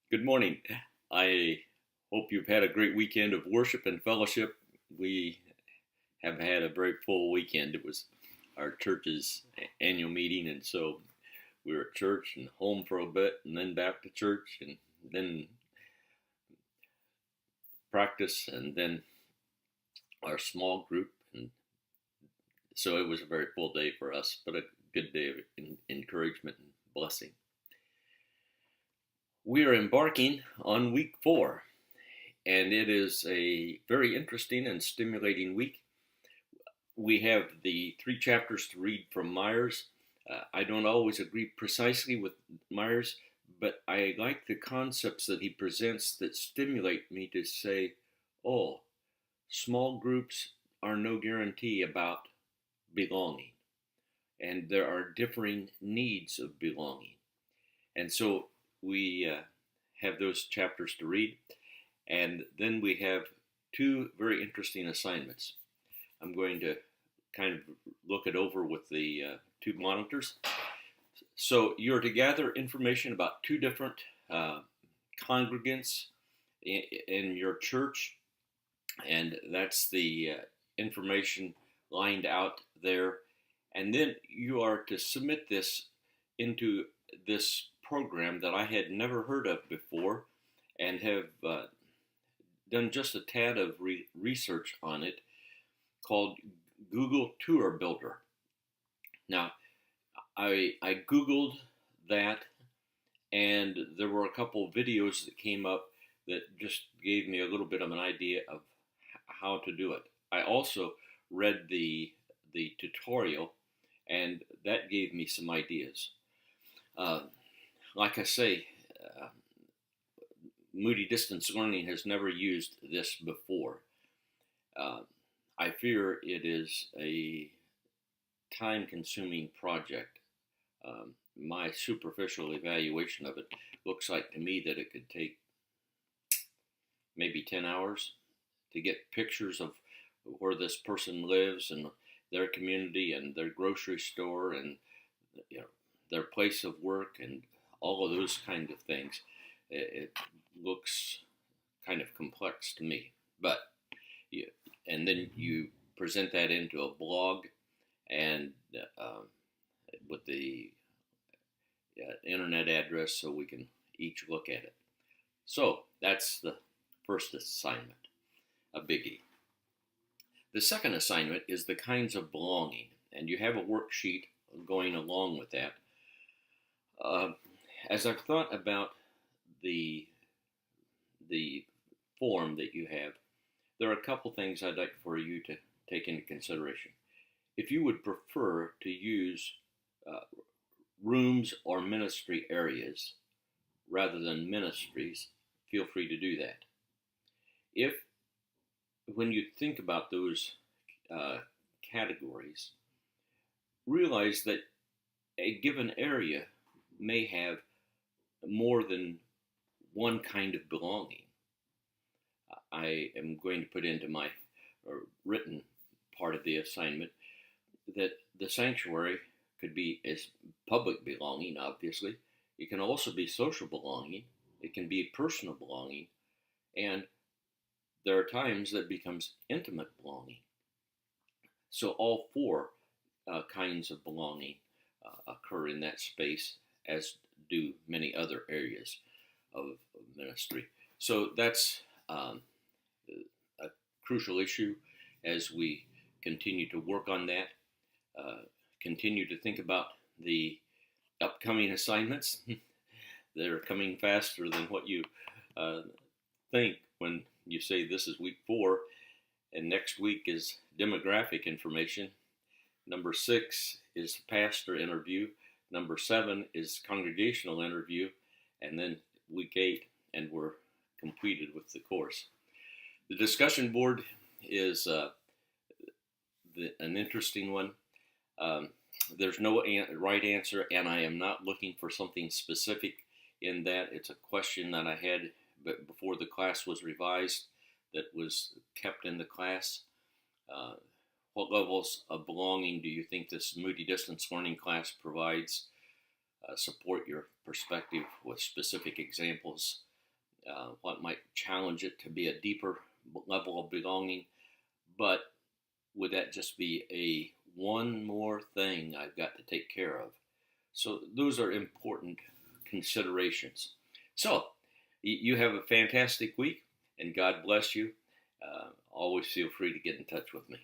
Good morning. I hope you've had a great weekend of worship and fellowship. We have had a very full weekend. It was our church's annual meeting, and so we were at church and home for a bit, and then back to church, and then practice, and then our small group. And so it was a very full day for us, but a good day of encouragement and blessing. We are embarking on week 4. And it is a very interesting and stimulating week. We have the 3 chapters to read from Myers. I don't always agree precisely with Myers, but I like the concepts that he presents that stimulate me to say, oh, small groups are no guarantee about belonging. And there are differing needs of belonging. And so we have those chapters to read. And then we have 2 very interesting assignments. I'm going to kind of look it over with the 2 monitors. So you're to gather information about 2 different congregants in your church, and that's the information lined out there. And then you are to submit this into this program that I had never heard of before and have done just a tad of research on it, called Google Tour Builder. Now, I Googled that, and there were a couple of videos that came up that just gave me a little bit of an idea of how to do it. I also read the tutorial, and that gave me some ideas. Like I say, Moody Distance Learning has never used this before. I fear it is a time-consuming project. My superficial evaluation of it looks like to me that it could take maybe 10 hours to get pictures of where this person lives and their community and their grocery store and their place of work and all of those kind of things. It looks kind of complex to me, but and then you present that into a blog and with the internet address so we can each look at it. So that's the first assignment, a biggie. The second assignment is the kinds of belonging, and you have a worksheet going along with that. As I've thought about the form that you have, there are a couple things I'd like for you to take into consideration. If you would prefer to use rooms or ministry areas rather than ministries, feel free to do that. If, when you think about those categories, realize that a given area may have more than one kind of belonging. I am going to put into my written part of the assignment that the sanctuary could be as public belonging, obviously. It can also be social belonging. It can be personal belonging. And there are times that becomes intimate belonging. So all 4 kinds of belonging occur in that space, as do many other areas of ministry. So that's a crucial issue as we continue to work on that. Continue to think about the upcoming assignments. They're coming faster than what you think when you say this is week 4, and next week is demographic information. Number 6 is pastor interview. Number 7 is congregational interview, and then week 8, and we're completed with the course. The discussion board is an interesting one. There's no right answer, and I am not looking for something specific in that. It's a question that I had before the class was revised that was kept in the class. What levels of belonging do you think this Moody Distance Learning class provides? Support your perspective with specific examples what might challenge it to be a deeper level of belonging. But would that just be a one more thing I've got to take care of? So those are important considerations. So you have a fantastic week, and God bless you. Always feel free to get in touch with me.